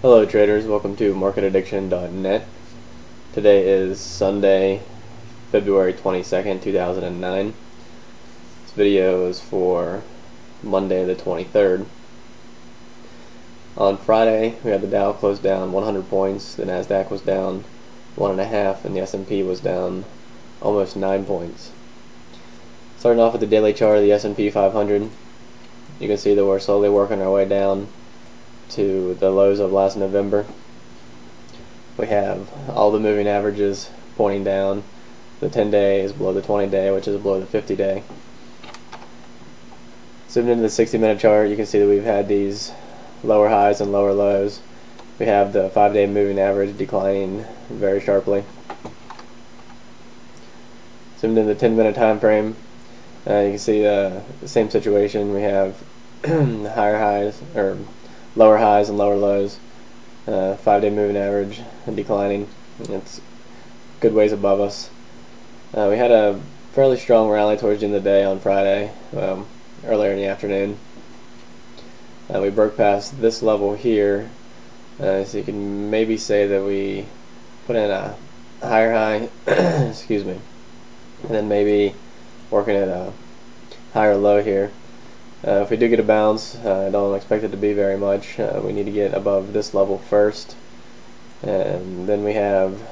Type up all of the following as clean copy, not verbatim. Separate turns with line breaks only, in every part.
Hello traders, welcome to marketaddiction.net. Today is Sunday, February 22nd, 2009. This video is for Monday the 23rd. On Friday, we had the Dow close down 100 points, the Nasdaq was down 1.5, and the S&P was down almost 9 points. Starting off with the daily chart of the S&P 500, you can see that we're slowly working our way down to the lows of last November. We have all the moving averages pointing down. The 10-day is below the 20-day, which is below the 50-day. Zooming into the 60-minute chart, you can see that we've had these lower highs and lower lows. We have the 5-day moving average declining very sharply. Zoomed in the 10-minute time frame, you can see the same situation. We have higher highs, or lower highs and lower lows. 5-day moving average declining. It's good ways above us. We had a fairly strong rally towards the end of the day on Friday, earlier in the afternoon. We broke past this level here, so you can maybe say that we put in a higher high, excuse me, and then maybe working at a higher low here. If we do get a bounce, I don't expect it to be very much. We need to get above this level first, and then we have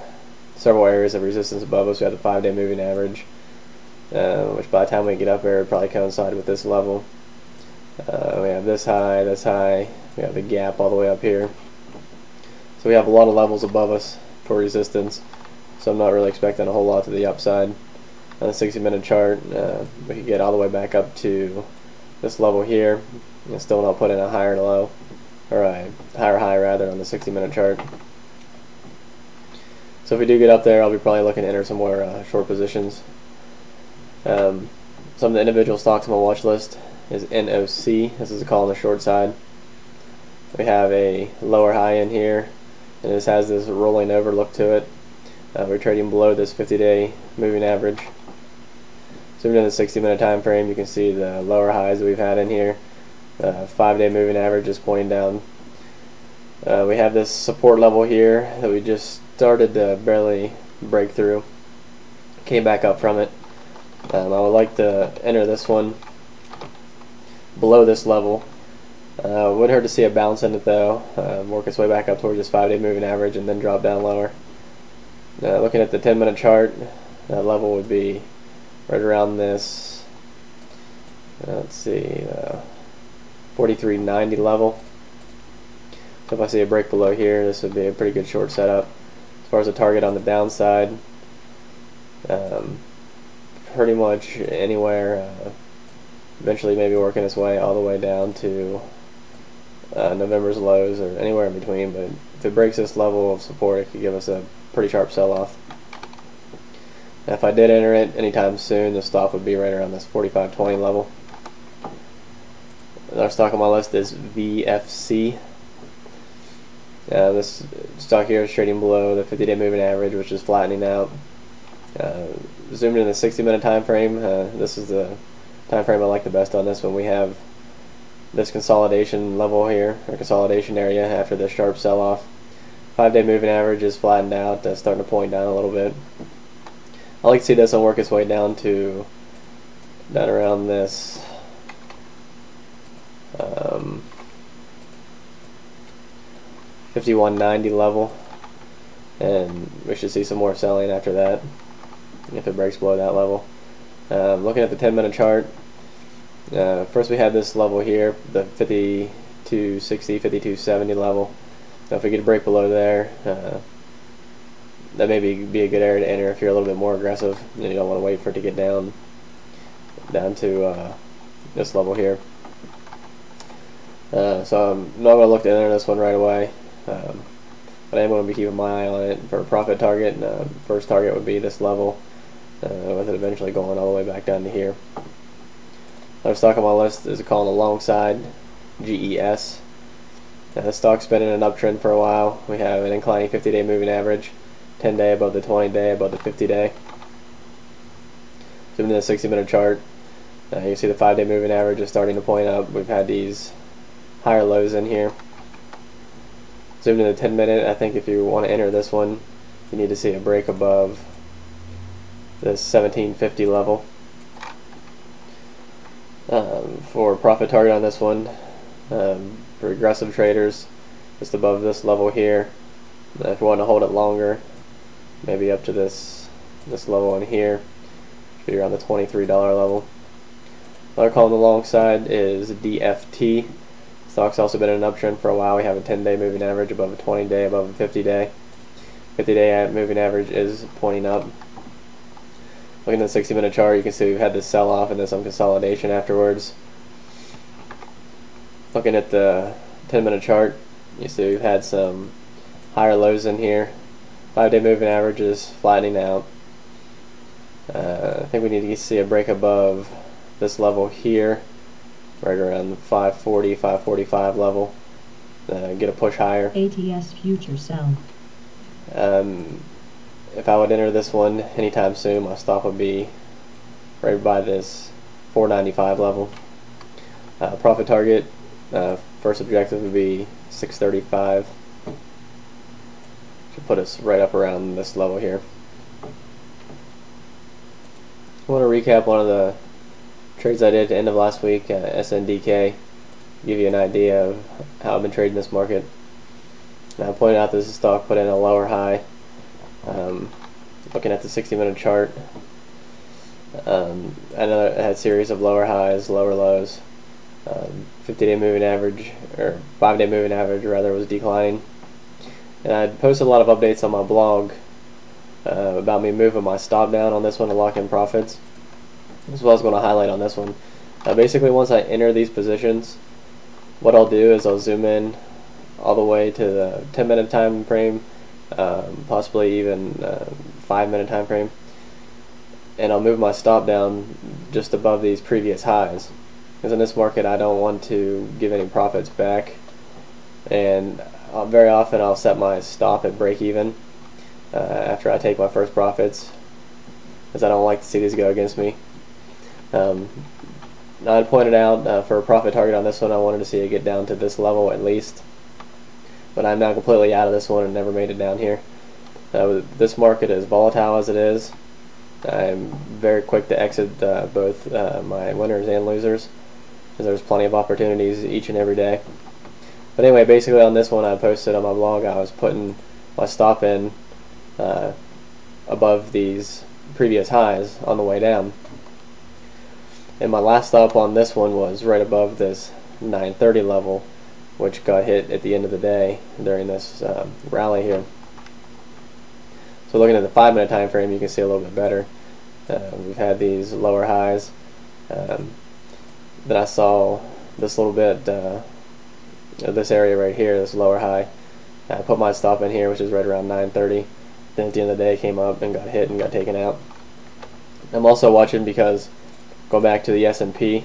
several areas of resistance above us. We have the 5-day moving average, which by the time we get up there would probably coincide with this level. We have this high, we have the gap all the way up here. So we have a lot of levels above us for resistance, so I'm not really expecting a whole lot to the upside. On the 60-minute chart, we could get all the way back up to this level here and still not put in a higher low, or a higher high rather, on the 60-minute chart. So if we do get up there, I'll be probably looking to enter some more short positions. Some of the individual stocks on my watch list is NOC. This is a call on the short side. We have a lower high in here, and this has this rolling over look to it. We're trading below this 50-day moving average. Zooming in the 60-minute time frame, you can see the lower highs that we've had in here. 5-day moving average is pointing down. We have this support level here that we just started to barely break through. Came back up from it. I would like to enter this one below this level. Wouldn't hurt to see a bounce in it though. Work its way back up towards this 5-day moving average and then drop down lower. Looking at the 10-minute chart, that level would be right around this, let's see, 43.90 level. So if I see a break below here, this would be a pretty good short setup. As far as a target on the downside, pretty much anywhere, eventually maybe working its way all the way down to November's lows, or anywhere in between. But if it breaks this level of support, it could give us a pretty sharp sell-off. If I did enter it anytime soon, the stop would be right around this 45.20 level. Another stock on my list is VFC. This stock here is trading below the 50-day moving average, which is flattening out. Zoomed in the 60-minute time frame, this is the time frame I like the best on this one. We have this consolidation level here, or consolidation area after this sharp sell-off. 5-day moving average is flattened out, starting to point down a little bit. I like to see this one work its way down to around this 51.90 level, and we should see some more selling after that if it breaks below that level. Looking at the 10-minute chart, first we have this level here, the 52.60, 52.70 level. Now if we get a break below there, that may be a good area to enter if you're a little bit more aggressive and you don't want to wait for it to get down to this level here. So I'm not going to look to enter this one right away, but I am going to be keeping my eye on it for a profit target. And first target would be this level, with it eventually going all the way back down to here. Another stock on my list is a call on the long side, GES. This stock's been in an uptrend for a while. We have an inclining 50-day moving average, 10-day above the 20-day, above the 50-day. Zooming in the 60-minute chart, you can see the 5-day moving average is starting to point up. We've had these higher lows in here. Zoomed in the 10 minute, I think if you want to enter this one, you need to see a break above this 1750 level. For profit target on this one, for aggressive traders, just above this level here. If you want to hold it longer, maybe up to this level in here, should be around the $23 level. Another call on the long side is DFT. Stock's also been in an uptrend for a while. We have a 10-day moving average above a 20-day, above a 50-day. 50-day moving average is pointing up. Looking at the 60-minute chart, you can see we've had this sell-off and then some consolidation afterwards. Looking at the 10-minute chart, you see we've had some higher lows in here. 5-day moving average is flattening out. I think we need to see a break above this level here, right around the 540, 545 level. Get a push higher.
ATS future sell.
If I would enter this one anytime soon, my stop would be right by this 495 level. Profit target, first objective would be 635. Should put us right up around this level here. I want to recap one of the trades I did at the end of last week, SNDK, give you an idea of how I've been trading this market. Now, I pointed out this stock put in a lower high. Looking at the 60-minute chart, I know it had a series of lower highs, lower lows. 50-day moving average, or 5-day moving average rather, was declining. And I posted a lot of updates on my blog about me moving my stop down on this one to lock in profits. That's what I was going to highlight on this one. Basically, once I enter these positions, what I'll do is I'll zoom in all the way to the 10-minute time frame, possibly even 5-minute time frame, and I'll move my stop down just above these previous highs. Because in this market, I don't want to give any profits back, and very often I'll set my stop at break even after I take my first profits, because I don't like to see these go against me. I pointed out for a profit target on this one, I wanted to see it get down to this level at least, but I'm now completely out of this one and never made it down here. This market, is volatile as it is, I'm very quick to exit both my winners and losers, because there's plenty of opportunities each and every day. But anyway, basically on this one I posted on my blog, I was putting my stop in above these previous highs on the way down. And my last stop on this one was right above this 930 level, which got hit at the end of the day during this rally here. So looking at the 5-minute time frame, you can see a little bit better. We've had these lower highs. Then I saw this little bit, this area right here, this lower high. I put my stop in here, which is right around 930. Then at the end of the day, came up and got hit and got taken out. I'm also watching because, go back to the S&P,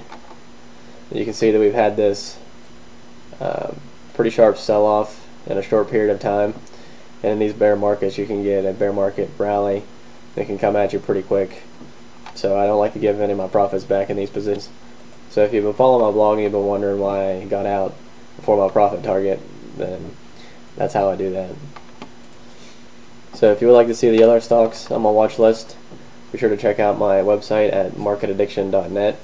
you can see that we've had this pretty sharp sell-off in a short period of time. And in these bear markets, you can get a bear market rally that can come at you pretty quick. So I don't like to give any of my profits back in these positions. So if you've been following my blog and you've been wondering why I got out before my profit target, then that's how I do that. So if you would like to see the other stocks on my watch list, be sure to check out my website at marketaddiction.net.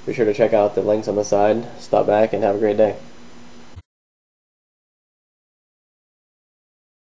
Be sure to check out the links on the side. Stop back and have a great day.